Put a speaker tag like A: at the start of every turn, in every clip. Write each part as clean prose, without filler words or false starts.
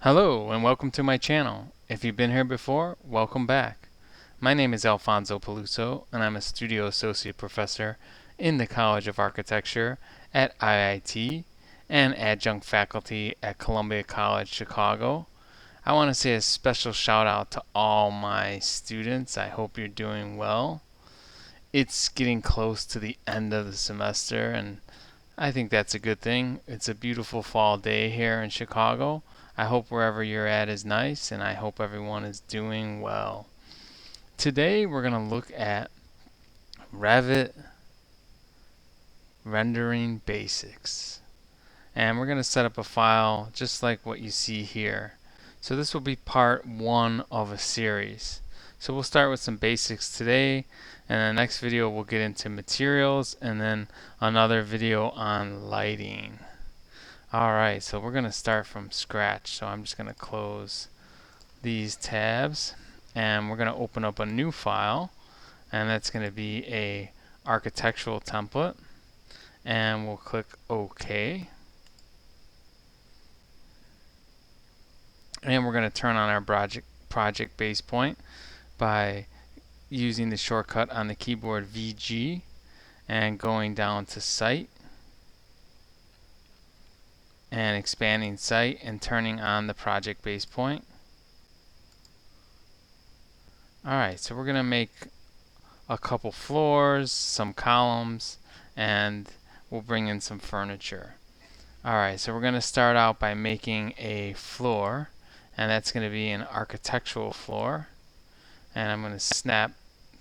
A: Hello and welcome to my channel. If you've been here before, welcome back. My name is Alfonso Peluso and I'm a Studio Associate Professor in the College of Architecture at IIT and Adjunct Faculty at Columbia College Chicago. I want to say a special shout out to all my students. I hope you're doing well. It's getting close to the end of the semester and I think that's a good thing. It's a beautiful fall day here in Chicago. I hope wherever you're at is nice, and I hope everyone is doing well. Today we're going to look at Revit Rendering Basics. And we're going to set up a file just like what you see here. So this will be part one of a series. So we'll start with some basics today, and the next video we'll get into materials, and then another video on lighting. Alright, so we're going to start from scratch. So I'm just going to close these tabs, and we're going to open up a new file, and that's going to be a architectural template, and we'll click OK. And we're going to turn on our project base point by using the shortcut on the keyboard VG and going down to Site and expanding Site and turning on the project base point. Alright, so we're going to make a couple floors, some columns, and we'll bring in some furniture. Alright, so we're going to start out by making a floor, and that's going to be an architectural floor. And I'm going to snap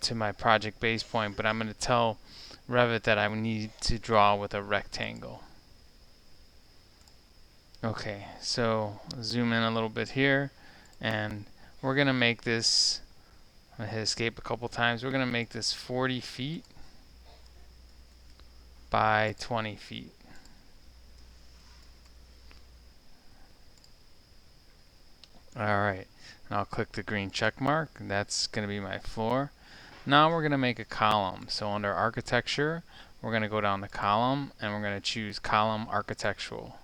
A: to my project base point, but I'm going to tell Revit that I need to draw with a rectangle. Okay, so zoom in a little bit here, and we're going to make this, I'm going to hit escape a couple times, we're going to make this 40 feet by 20 feet. Alright, and I'll click the green check mark, and that's going to be my floor. Now we're going to make a column. So under architecture, we're going to go down to column, and we're going to choose column architectural.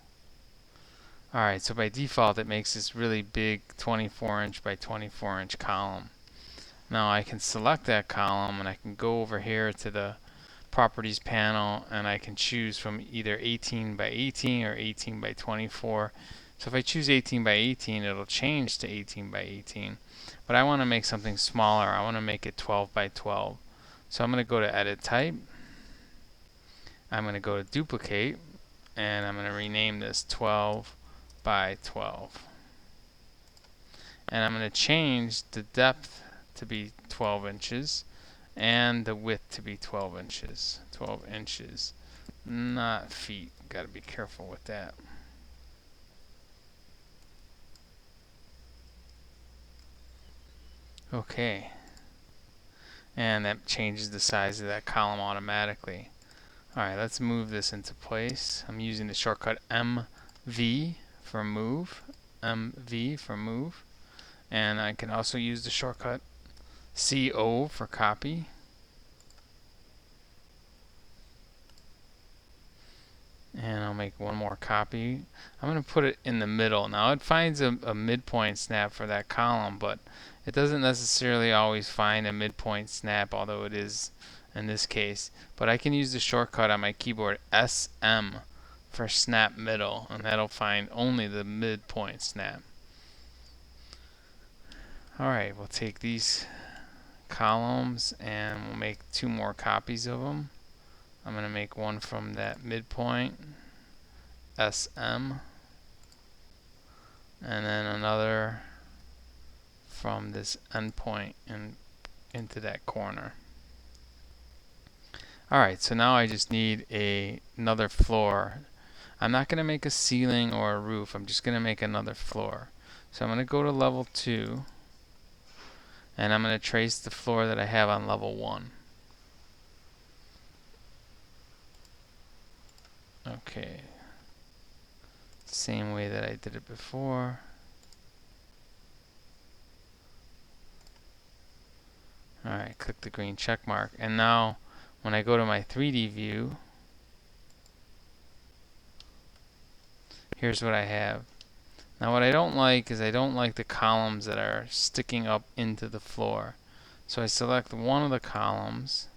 A: Alright, so by default it makes this really big 24 inch by 24 inch column. Now I can select that column, and I can go over here to the properties panel, and I can choose from either 18 by 18 or 18 by 24. So if I choose 18 by 18, it'll change to 18 by 18. But I want to make something smaller. I want to make it 12 by 12. So I'm going to go to Edit Type. I'm going to go to Duplicate, and I'm going to rename this 12 by 12. And I'm going to change the depth to be 12 inches and the width to be 12 inches. 12 inches, not feet. Got to be careful with that. Okay, and that changes the size of that column automatically. Alright, let's move this into place. I'm using the shortcut MV for move. MV for move. And I can also use the shortcut CO for copy. And I'll make one more copy. I'm going to put it in the middle. Now it finds a midpoint snap for that column, but it doesn't necessarily always find a midpoint snap, although it is in this case. But I can use the shortcut on my keyboard SM for snap middle, and that'll find only the midpoint snap. Alright, we'll take these columns and we'll make two more copies of them. I'm going to make one from that midpoint, SM, and then another from this endpoint and into that corner. Alright, so now I just need another floor. I'm not going to make a ceiling or a roof, I'm just going to make another floor. So I'm going to go to level 2, and I'm going to trace the floor that I have on level 1. Okay, same way that I did it before. Alright, click the green check mark, and now when I go to my 3D view, here's what I have. Now what I don't like is I don't like the columns that are sticking up into the floor. So I select one of the columns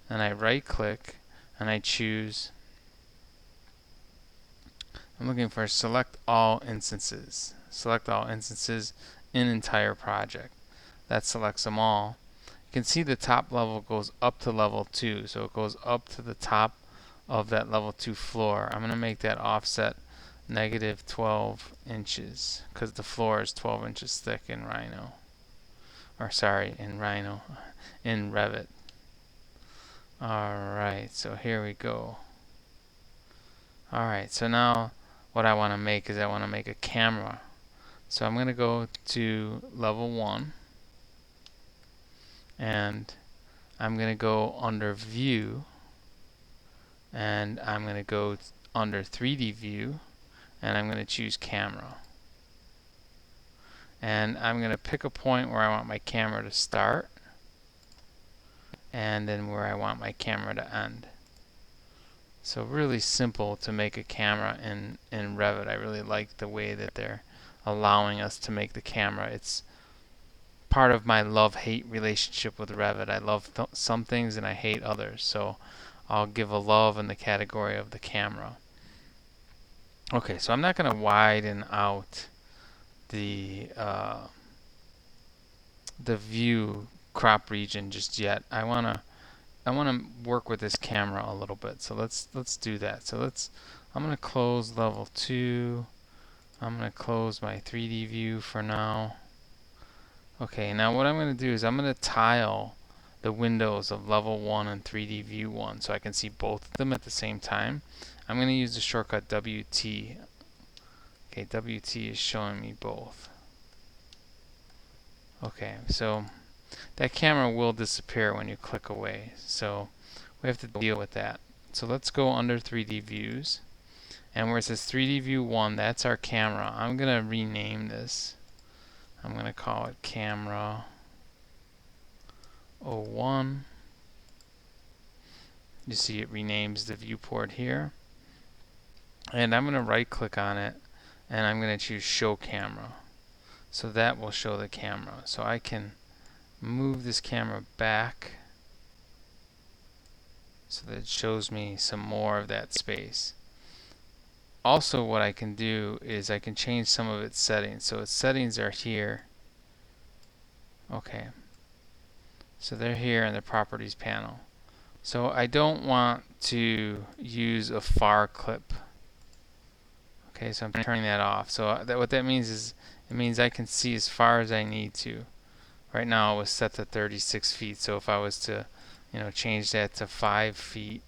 A: and I right click and I choose, I'm looking for select all instances. Select all instances in entire project. That selects them all. You can see the top level goes up to level 2, so it goes up to the top of that level 2 floor. I'm going to make that offset negative 12 inches because the floor is 12 inches thick in Rhino. Or sorry, in Rhino, in Revit. Alright, so here we go. Alright, so now what I want to make is I want to make a camera. So I'm going to go to level 1 and I'm going to go under view and I'm going to go under 3D view and I'm going to choose camera. And I'm going to pick a point where I want my camera to start and then where I want my camera to end. So really simple to make a camera in Revit. I really like the way that they're allowing us to make the camera. It's part of my love-hate relationship with Revit. I love some things and I hate others. So I'll give a love in the category of the camera. Okay, so I'm not going to widen out the view crop region just yet. I wanna work with this camera a little bit. So let's do that. So I'm gonna close level 2. I'm gonna close my 3D view for now. Okay, now what I'm gonna do is I'm gonna tile the windows of level 1 and 3D view 1 so I can see both of them at the same time. I'm gonna use the shortcut WT. Okay, WT is showing me both. Okay, so that camera will disappear when you click away, so we have to deal with that. So let's go under 3D views, and where it says 3D view 1, that's our camera. I'm going to rename this. I'm going to call it camera 01. You see it renames the viewport here. And I'm going to right click on it, and I'm going to choose show camera. So that will show the camera. So I can move this camera back so that it shows me some more of that space. Also what I can do is I can change some of its settings. So its settings are here. Okay. So they're here in the properties panel. So I don't want to use a far clip. Okay, so I'm turning that off. So what that means is it means I can see as far as I need to. Right now it was set to 36 feet, so if I was to, change that to 5 feet,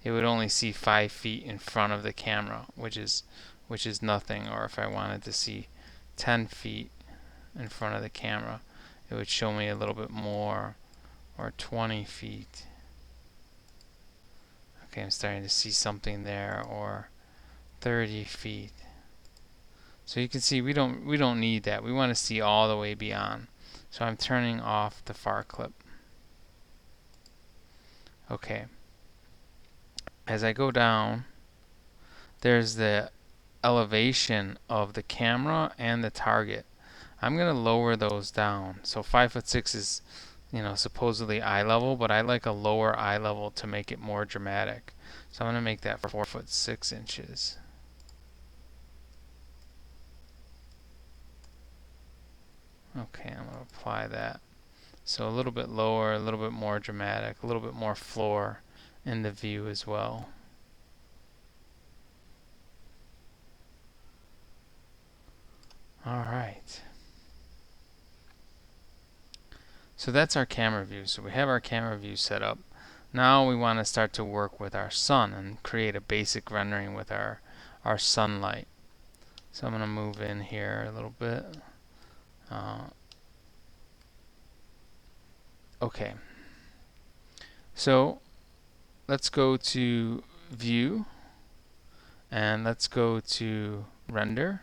A: it would only see 5 feet in front of the camera, which is nothing. Or if I wanted to see 10 feet in front of the camera, it would show me a little bit more, or 20 feet. Okay, I'm starting to see something there, or 30 feet. So you can see we don't need that. We want to see all the way beyond. So I'm turning off the far clip. Okay. As I go down, there's the elevation of the camera and the target. I'm going to lower those down. So 5'6" is, supposedly eye level, but I like a lower eye level to make it more dramatic. So I'm going to make that 4'6". Okay, I'm going to apply that. So a little bit lower, a little bit more dramatic, a little bit more floor in the view as well. Alright. So that's our camera view. So we have our camera view set up. Now we want to start to work with our sun and create a basic rendering with our sunlight. So I'm going to move in here a little bit. Okay. So let's go to view and let's go to render.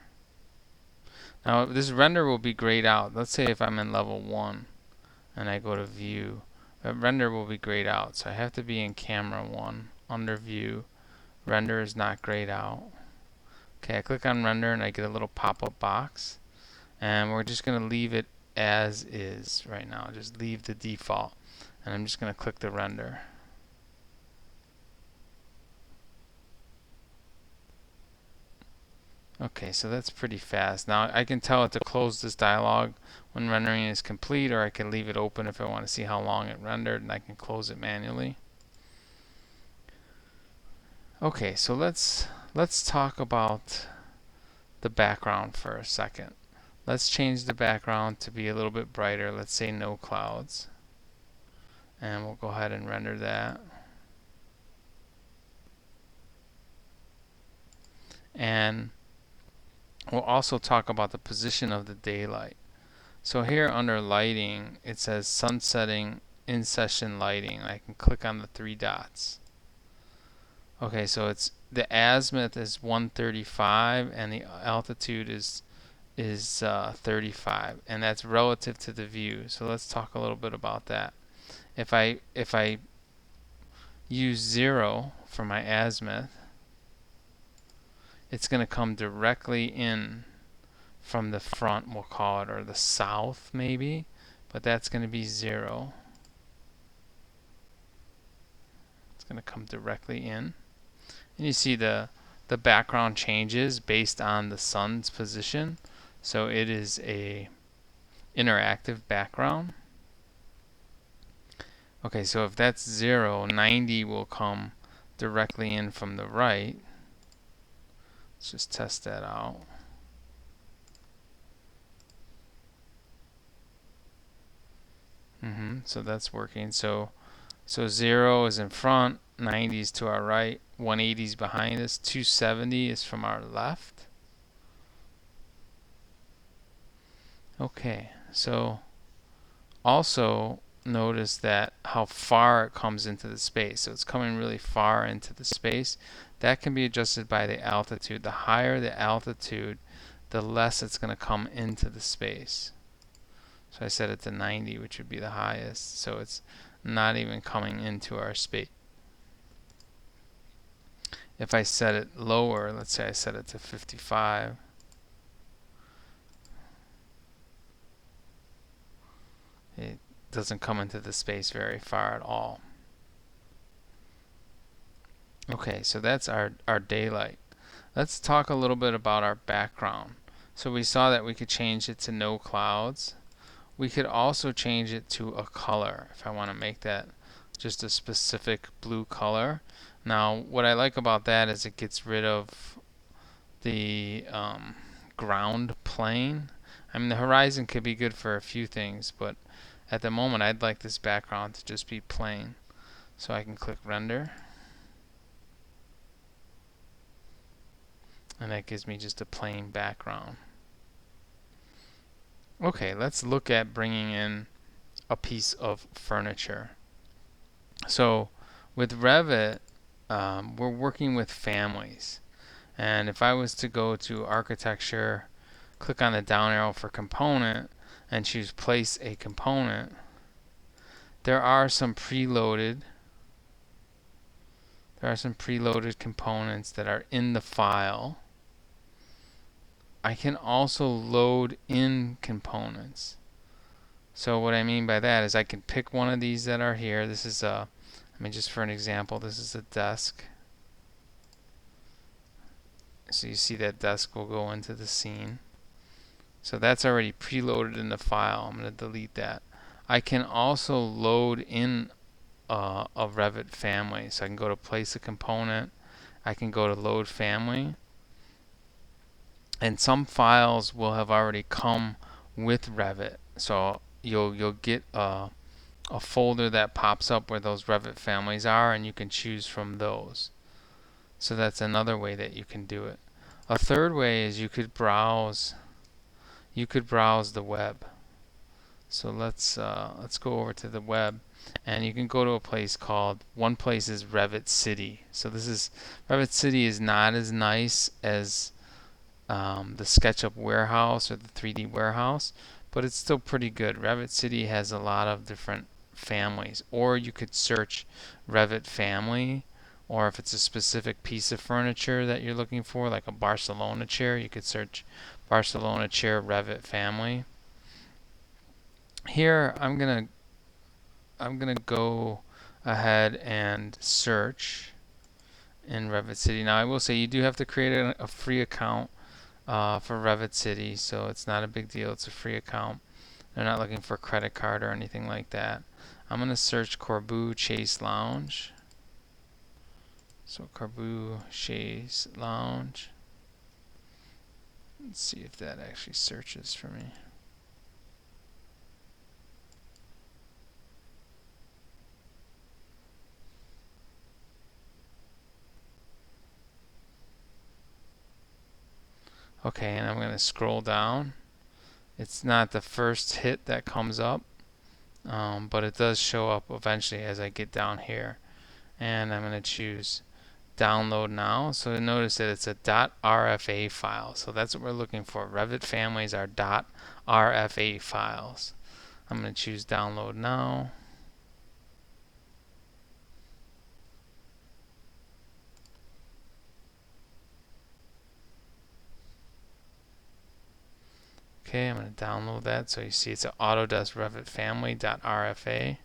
A: Now this render will be grayed out. Let's say if I'm in level 1 and I go to view, render will be grayed out. So I have to be in camera 1 under view. Render is not grayed out. Okay, I click on render and I get a little pop-up box, and we're just going to leave it as is right now. Just leave the default, and I'm just going to click the render. Okay, so that's pretty fast. Now I can tell it to close this dialog when rendering is complete, or I can leave it open if I want to see how long it rendered, and I can close it manually. Okay, so let's talk about the background for a second. Let's change the background to be a little bit brighter. Let's say no clouds, and we'll go ahead and render that. And we'll also talk about the position of the daylight. So here under lighting, it says sun setting in session lighting. I can click on the three dots. Okay, so it's the azimuth is 135 and the altitude is 35, and that's relative to the view. So let's talk a little bit about that. If I use 0 for my azimuth, it's going to come directly in from the front, we'll call it, or the south maybe, but that's going to be 0. It's going to come directly in, and you see the background changes based on the sun's position. So it is a interactive background. Okay, so if that's 0, 90 will come directly in from the right. Let's just test that out. So that's working. So 0 is in front, 90 is to our right, 180 is behind us, 270 is from our left. Okay, so also notice that how far it comes into the space. So it's coming really far into the space. That can be adjusted by the altitude. The higher the altitude, the less it's going to come into the space. So I set it to 90, which would be the highest. So it's not even coming into our space. If I set it lower, let's say I set it to 55, it doesn't come into the space very far at all. Okay, so that's our daylight. Let's talk a little bit about our background. So we saw that we could change it to no clouds. We could also change it to a color if I want to make that just a specific blue color. Now what I like about that is it gets rid of the ground plane. I mean, the horizon could be good for a few things, but at the moment I'd like this background to just be plain. So I can click render, and that gives me just a plain background. Okay, let's look at bringing in a piece of furniture. So with Revit, we're working with families. And if I was to go to architecture, click on the down arrow for component, and choose place a component, there are some preloaded components that are in the file. I can also load in components. So what I mean by that is I can pick one of these that are here. This is I mean, just for an example, this is a desk. So you see that desk will go into the scene. So that's already preloaded in the file. I'm going to delete that. I can also load in a Revit family. So I can go to place a component. I can go to load family. And some files will have already come with Revit. So you'll get a folder that pops up where those Revit families are, and you can choose from those. So that's another way that you can do it. A third way is you could browse the web. So let's go over to the web, and you can go to a place called, one place is Revit City. So Revit City is not as nice as the SketchUp warehouse or the 3D warehouse, but it's still pretty good. Revit City has a lot of different families, or you could search Revit family or if it's a specific piece of furniture that you're looking for, like a Barcelona chair, you could search Barcelona chair Revit family. Here I'm gonna go ahead and search in Revit City. Now I will say you do have to create a free account for Revit City, so it's not a big deal. It's a free account. They're not looking for a credit card or anything like that. I'm gonna search Corbeau Chase Lounge. So Corbeau Chase Lounge. Let's see if that actually searches for me. Okay, and I'm going to scroll down. It's not the first hit that comes up, but it does show up eventually as I get down here. And I'm going to choose download now. So notice that it's a .rfa file. So that's what we're looking for. Revit families are .rfa files. I'm going to choose download now. Okay, I'm going to download that. So you see it's an Autodesk Revit family .rfa.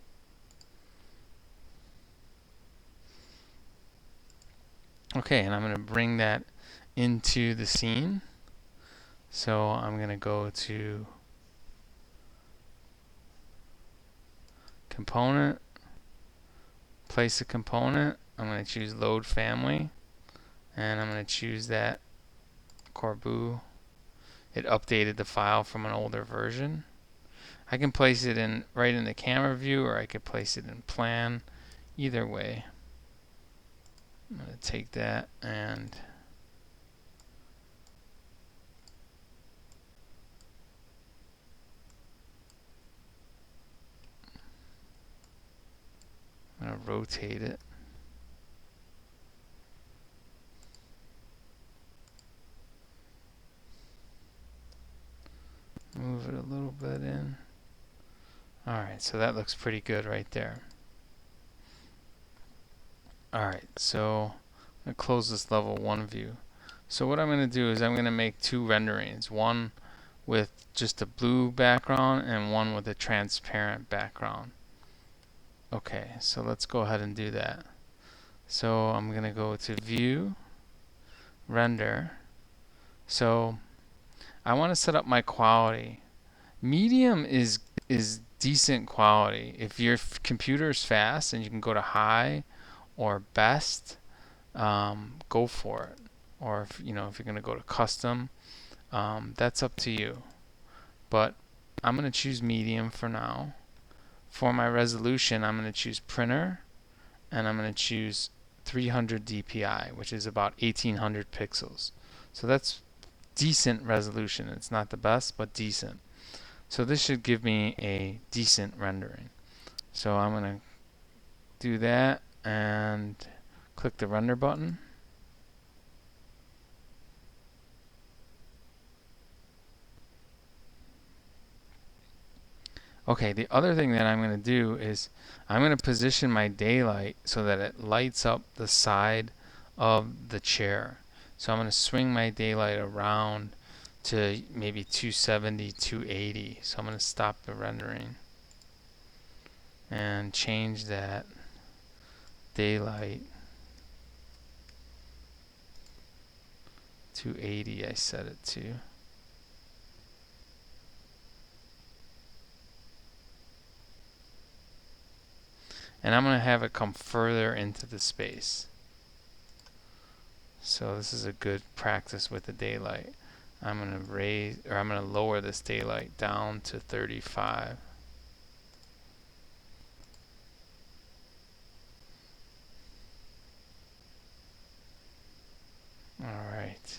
A: Okay, and I'm going to bring that into the scene. So I'm going to go to component, place a component. I'm going to choose load family, and I'm going to choose that Corbeau. It updated the file from an older version. I can place it in right in the camera view, or I could place it in plan. Either way, I'm going to take that and I'm going to rotate it. Move it a little bit in. Alright, so that looks pretty good right there. Alright, so I'm going to close this level 1 view. So what I'm going to do is I'm going to make 2 renderings. One with just a blue background and one with a transparent background. Okay, so let's go ahead and do that. So I'm going to go to View, Render. So I want to set up my quality. Medium is decent quality. If your computer is fast and you can go to high or best, go for it. Or if if you're going to go to custom, that's up to you. But I'm going to choose medium for now. For my resolution, I'm going to choose printer, and I'm going to choose 300 dpi, which is about 1800 pixels. So that's decent resolution. It's not the best, but decent. So this should give me a decent rendering. So I'm going to do that and click the render button. Okay, the other thing that I'm going to do is I'm going to position my daylight so that it lights up the side of the chair. So I'm going to swing my daylight around to maybe 270, 280. So I'm going to stop the rendering and change that daylight to 80. I set it to. And I'm going to have it come further into the space. So this is a good practice with the daylight. I'm going to lower this daylight down to 35. All right.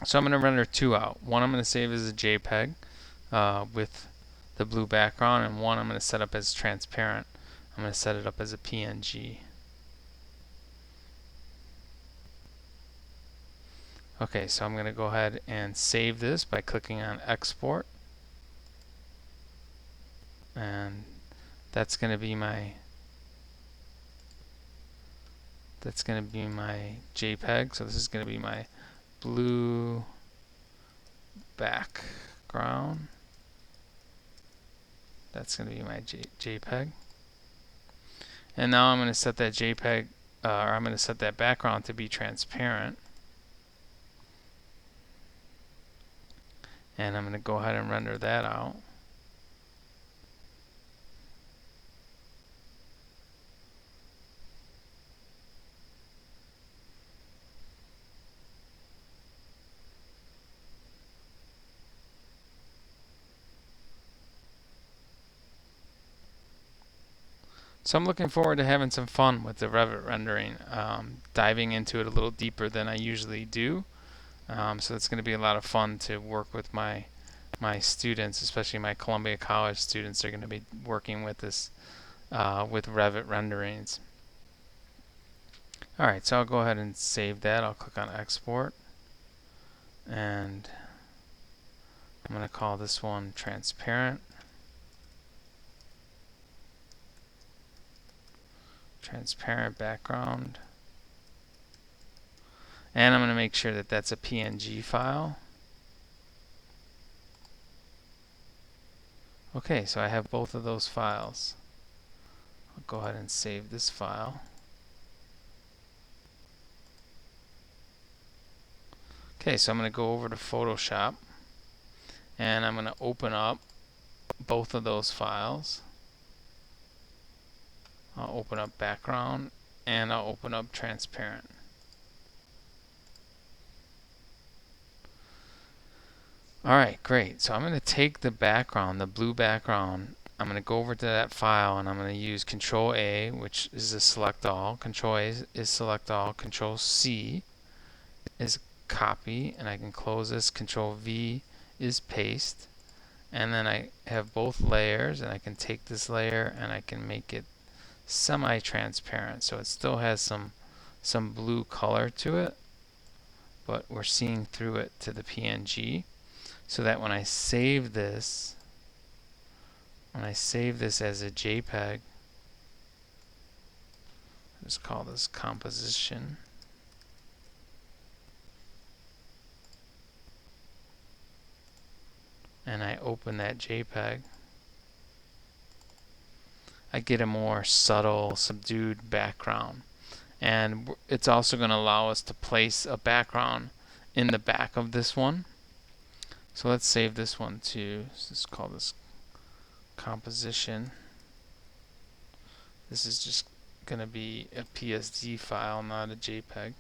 A: So I'm going to render 2 out. One I'm going to save as a JPEG with the blue background, and one I'm going to set up as transparent. I'm going to set it up as a PNG. Okay, so I'm going to go ahead and save this by clicking on Export. and that's going to be my JPEG. So this is going to be my blue background. That's going to be my JPEG. And now I'm going to set that JPEG, or I'm going to set that background to be transparent. And I'm going to go ahead and render that out. So I'm looking forward to having some fun with the Revit rendering, diving into it a little deeper than I usually do. So it's going to be a lot of fun to work with my students, especially my Columbia College students. They're going to be working with this with Revit renderings. Alright, so I'll go ahead and save that. I'll click on export, and I'm going to call this one transparent. Transparent background. And I'm going to make sure that that's a PNG file. Okay, so I have both of those files. I'll go ahead and save this file. Okay, so I'm going to go over to Photoshop, and I'm going to open up both of those files. I'll open up background, and I'll open up transparent. Alright, great. So I'm going to take the background, the blue background, I'm going to go over to that file, and I'm going to use Control A, which is a select all, Control A is select all, Control C is copy, and I can close this, Control V is paste, and then I have both layers, and I can take this layer and I can make it semi-transparent, so it still has some blue color to it, but we're seeing through it to the PNG, so that when I save this as a JPEG, let's call this composition, and I open that JPEG, I get a more subtle, subdued background. And it's also going to allow us to place a background in the back of this one. So let's save this one too. Let's call this composition. This is just going to be a PSD file, not a JPEG.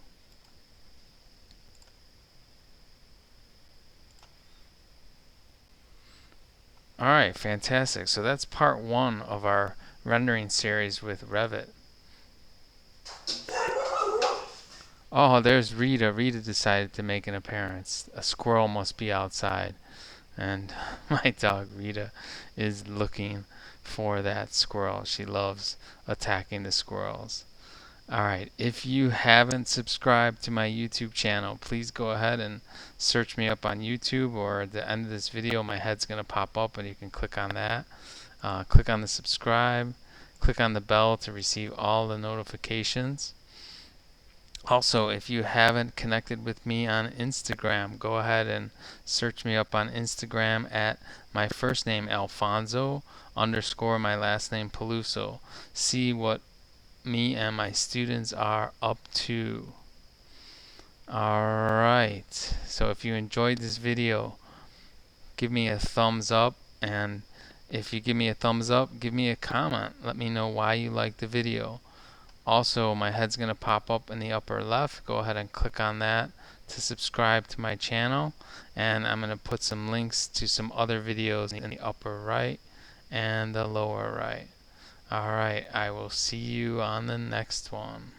A: Alright, fantastic. So that's part one of our rendering series with Revit. Oh, there's Rita. Rita decided to make an appearance. A squirrel must be outside. And my dog Rita is looking for that squirrel. She loves attacking the squirrels. Alright, if you haven't subscribed to my YouTube channel, please go ahead and search me up on YouTube, or at the end of this video my head's going to pop up and you can click on that. Click on the subscribe, click on the bell to receive all the notifications. Also, if you haven't connected with me on Instagram, go ahead and search me up on Instagram at my first name Alfonso _ my last name Peluso. See what me and my students are up to. Alright, so if you enjoyed this video, give me a thumbs up, and if you give me a thumbs up, give me a comment. Let me know why you liked the video. Also, my head's going to pop up in the upper left. Go ahead and click on that to subscribe to my channel. And I'm going to put some links to some other videos in the upper right and the lower right. Alright, I will see you on the next one.